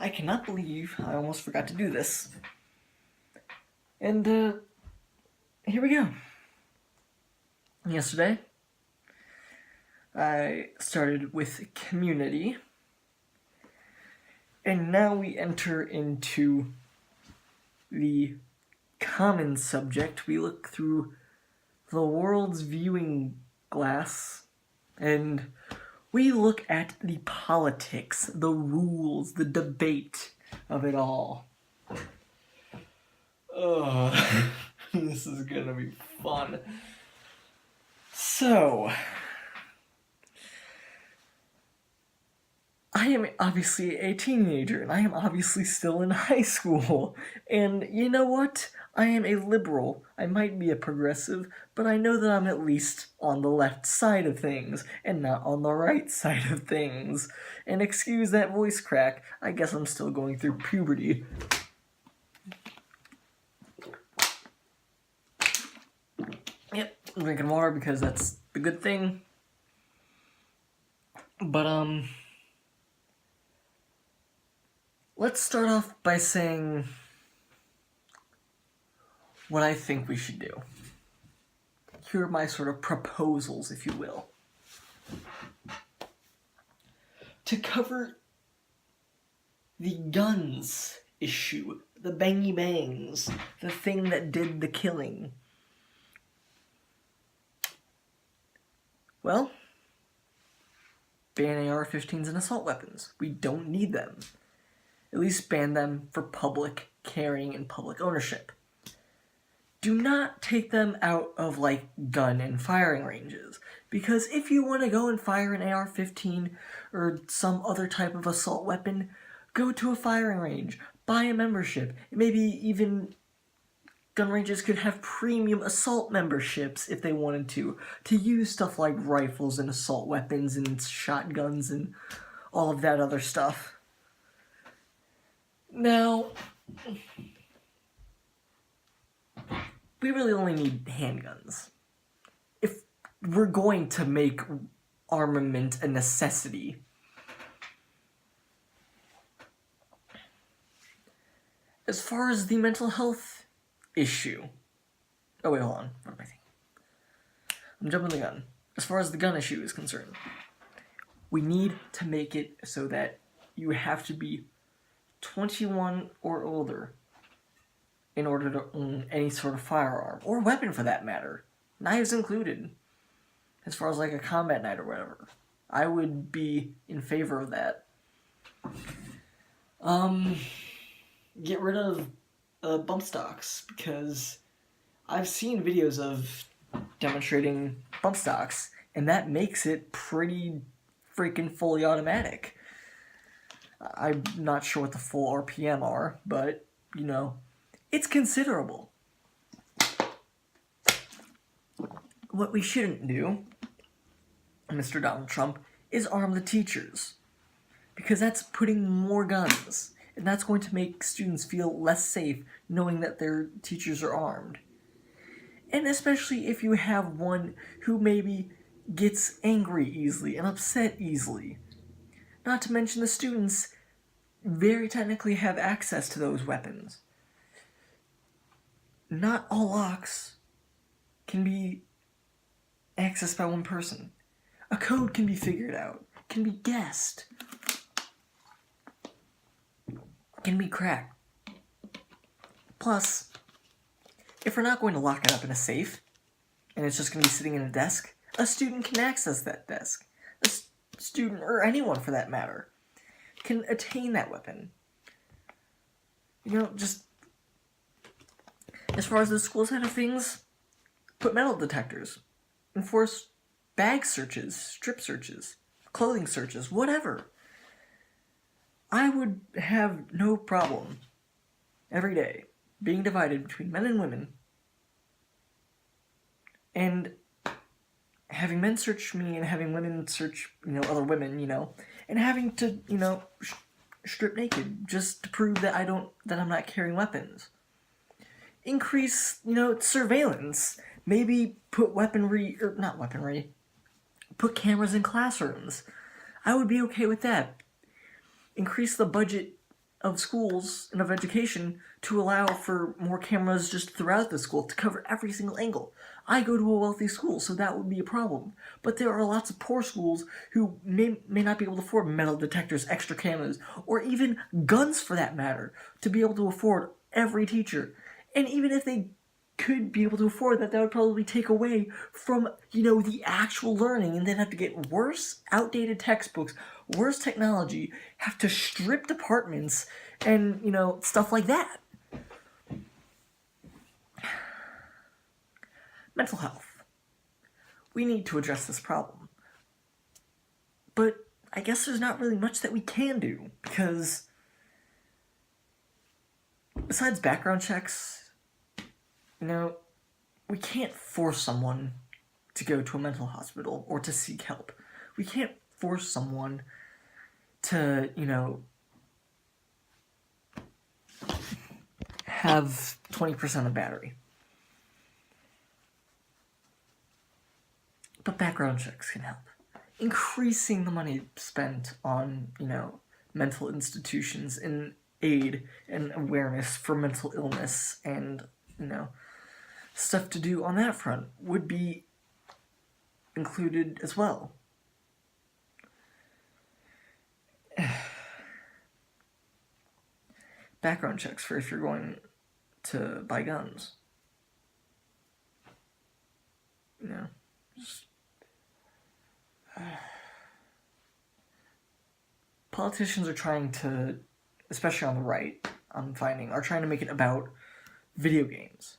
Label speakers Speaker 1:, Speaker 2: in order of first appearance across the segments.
Speaker 1: I cannot believe I almost forgot to do this. And, here we go. Yesterday, I started with community, and now we enter into the common subject. We look through the world's viewing glass, and we look at the politics, the rules, the debate of it all. Oh, this is gonna be fun. So, I am obviously a teenager, and I am obviously still in high school. And you know what? I am a liberal. I might be a progressive, but I know that I'm at least on the left side of things, and not on the right side of things. And excuse that voice crack, I guess I'm still going through puberty. Yep, I'm drinking water because that's the good thing. But, let's start off by saying what I think we should do. Here are my sort of proposals, if you will. To cover the guns issue, the bangy bangs, the thing that did the killing. Well, ban AR-15s and assault weapons. We don't need them. At least ban them for public carrying and public ownership. Do not take them out of, like, gun and firing ranges. Because if you want to go and fire an AR-15 or some other type of assault weapon, go to a firing range. Buy a membership. Maybe even gun ranges could have premium assault memberships if they wanted to use stuff like rifles and assault weapons and shotguns and all of that other stuff. Now, we really only need handguns. If we're going to make armament a necessity. As far as the mental health issue. Oh wait, hold on. What am I thinking? I'm jumping the gun. As far as the gun issue is concerned, we need to make it so that you have to be 21 or older in order to own any sort of firearm, or weapon for that matter. Knives included. As far as like a combat knife or whatever. I would be in favor of that. Get rid of bump stocks, because I've seen videos of demonstrating bump stocks, and that makes it pretty freaking fully automatic. I'm not sure what the full RPM are, but, you know, it's considerable. What we shouldn't do, Mr. Donald Trump, is arm the teachers, because that's putting more guns. And that's going to make students feel less safe knowing that their teachers are armed. And especially if you have one who maybe gets angry easily and upset easily. Not to mention the students very technically have access to those weapons. Not all locks can be accessed by one person. A code can be figured out, can be guessed. Can be cracked. Plus, if we're not going to lock it up in a safe, and it's just going to be sitting in a desk, a student can access that desk. A student, or anyone for that matter, can attain that weapon. You know, just as far as the school side of things, put metal detectors. Enforce bag searches, strip searches, clothing searches, whatever. I would have no problem every day being divided between men and women and having men search me and having women search, other women, and having to, strip naked just to prove that I'm not carrying weapons. Increase, surveillance. Maybe put put cameras in classrooms. I would be okay with that. Increase the budget of schools and of education to allow for more cameras just throughout the school to cover every single angle. I go to a wealthy school, so that would be a problem. But there are lots of poor schools who may not be able to afford metal detectors, extra cameras, or even guns for that matter, to be able to afford every teacher. And even if they could be able to afford that, that would probably take away from, the actual learning, and then have to get worse, outdated textbooks, worse technology, have to strip departments, and, stuff like that. Mental health. We need to address this problem. But I guess there's not really much that we can do, because besides background checks, we can't force someone to go to a mental hospital or to seek help. We can't force someone to, have 20% of battery. But background checks can help. Increasing the money spent on, mental institutions and aid and awareness for mental illness and, stuff to do on that front would be included as well. Background checks for if you're going to buy guns. Politicians are trying to, especially on the right, I'm finding, are trying to make it about video games.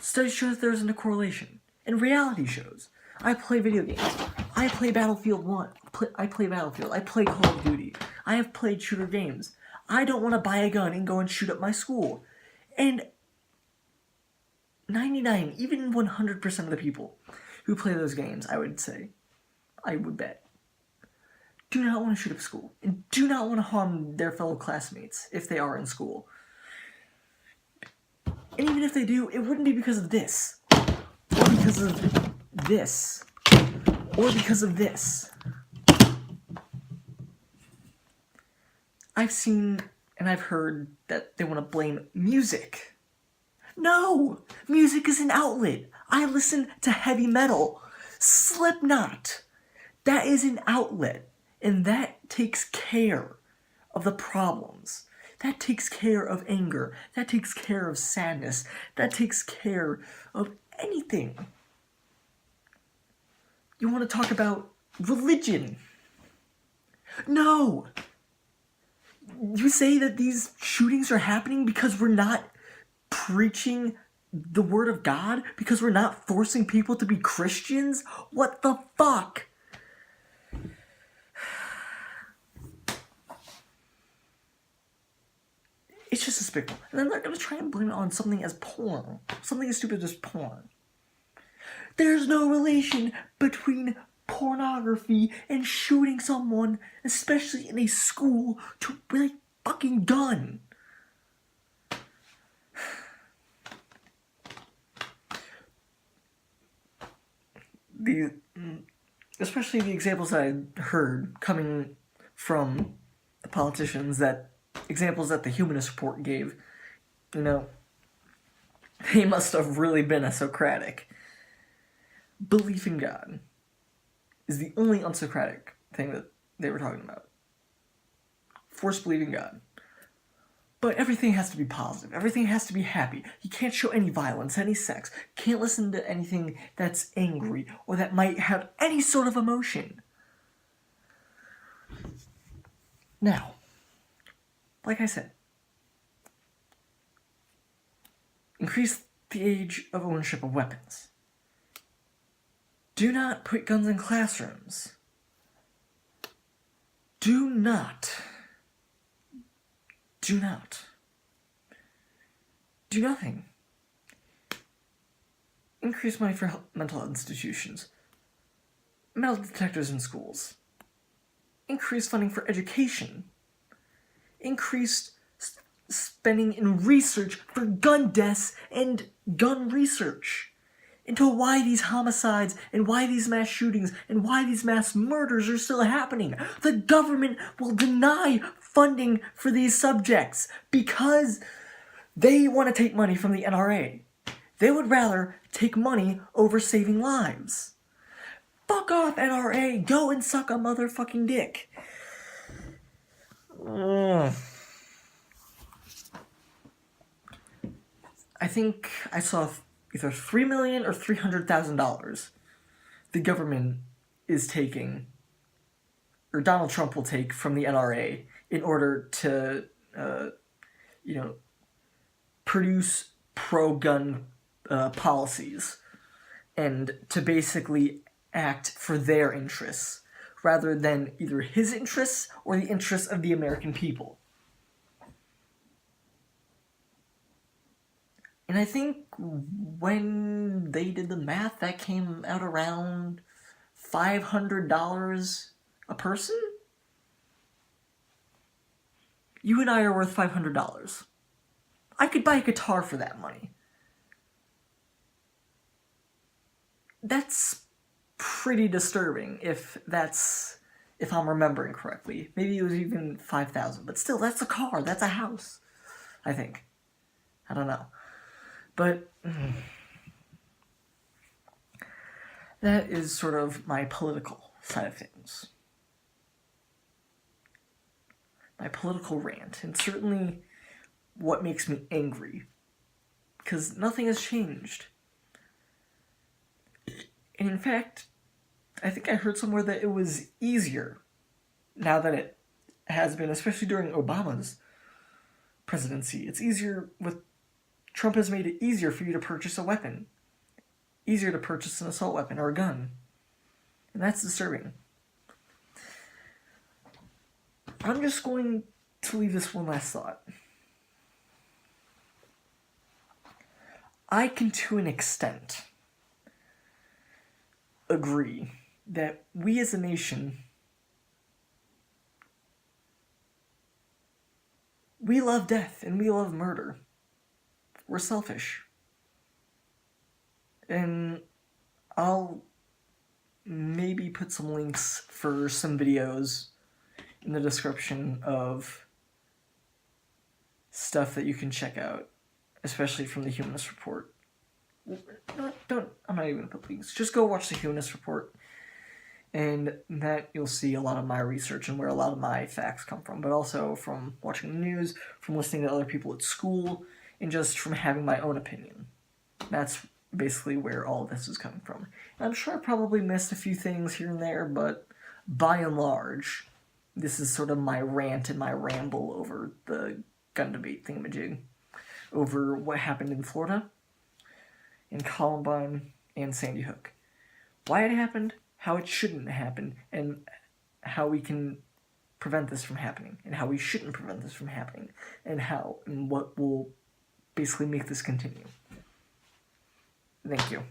Speaker 1: Studies show that there isn't a correlation. And reality shows. I play video games. I play Battlefield 1. I play Battlefield. I play Call of Duty. I have played shooter games. I don't want to buy a gun and go and shoot up my school. And 99, even 100% of the people who play those games, I would bet, do not want to shoot up school. And do not want to harm their fellow classmates if they are in school. And even if they do, it wouldn't be because of this. Or because of this. Or because of this. I've seen and I've heard that they want to blame music. No! Music is an outlet. I listen to heavy metal. Slipknot. That is an outlet. And that takes care of the problems. That takes care of anger. That takes care of sadness. That takes care of anything. You want to talk about religion? No! You say that these shootings are happening because we're not preaching the word of God? Because we're not forcing people to be Christians? What the fuck? It's just despicable. And then they're going to try and blame it on something as porn. Something as stupid as porn. There's no relation between pornography and shooting someone, especially in a school, with a fucking gun. Especially the examples that I heard coming from the politicians, examples that the Humanist Report gave, they must have really been a Socratic. Belief in God is the only unsocratic thing that they were talking about. Force believing God. But everything has to be positive. Everything has to be happy. You can't show any violence, any sex. You can't listen to anything that's angry or that might have any sort of emotion. Now, like I said, increase the age of ownership of weapons. Do not put guns in classrooms. Do not. Do nothing. Increase money for mental health institutions. Metal detectors in schools. Increase funding for education. Increased spending in research for gun deaths and gun research. into why these homicides and why these mass shootings and why these mass murders are still happening. The government will deny funding for these subjects because they want to take money from the NRA. They would rather take money over saving lives. Fuck off, NRA! Go and suck a motherfucking dick. I think I saw either $3 million or $300,000 the government is taking, or Donald Trump will take from the NRA in order to, produce pro-gun policies and to basically act for their interests rather than either his interests or the interests of the American people. And I think when they did the math, that came out around $500 a person? You and I are worth $500. I could buy a guitar for that money. That's pretty disturbing if I'm remembering correctly. Maybe it was even 5,000, but still, that's a car, that's a house, I think. I don't know. But that is sort of my political side of things. My political rant, and certainly what makes me angry, because nothing has changed. And in fact, I think I heard somewhere that it was easier now than it has been, especially during Obama's presidency. It's easier with Trump has made it easier for you to purchase a weapon. Easier to purchase an assault weapon or a gun. And that's disturbing. I'm just going to leave this one last thought. I can, to an extent, agree that we as a nation, we love death and we love murder. We're selfish. And I'll maybe put some links for some videos in the description of stuff that you can check out, especially from the Humanist Report. I'm not even gonna put links. Just go watch the Humanist Report, and that you'll see a lot of my research and where a lot of my facts come from, but also from watching the news, from listening to other people at school, and just from having my own opinion. That's basically where all of this is coming from. And I'm sure I probably missed a few things here and there, but by and large, this is sort of my rant and my ramble over the gun debate thingamajig, over what happened in Florida, in Columbine, and Sandy Hook. Why it happened, how it shouldn't happen, and how we can prevent this from happening, and how we shouldn't prevent this from happening, and what will basically make this continue. Thank you.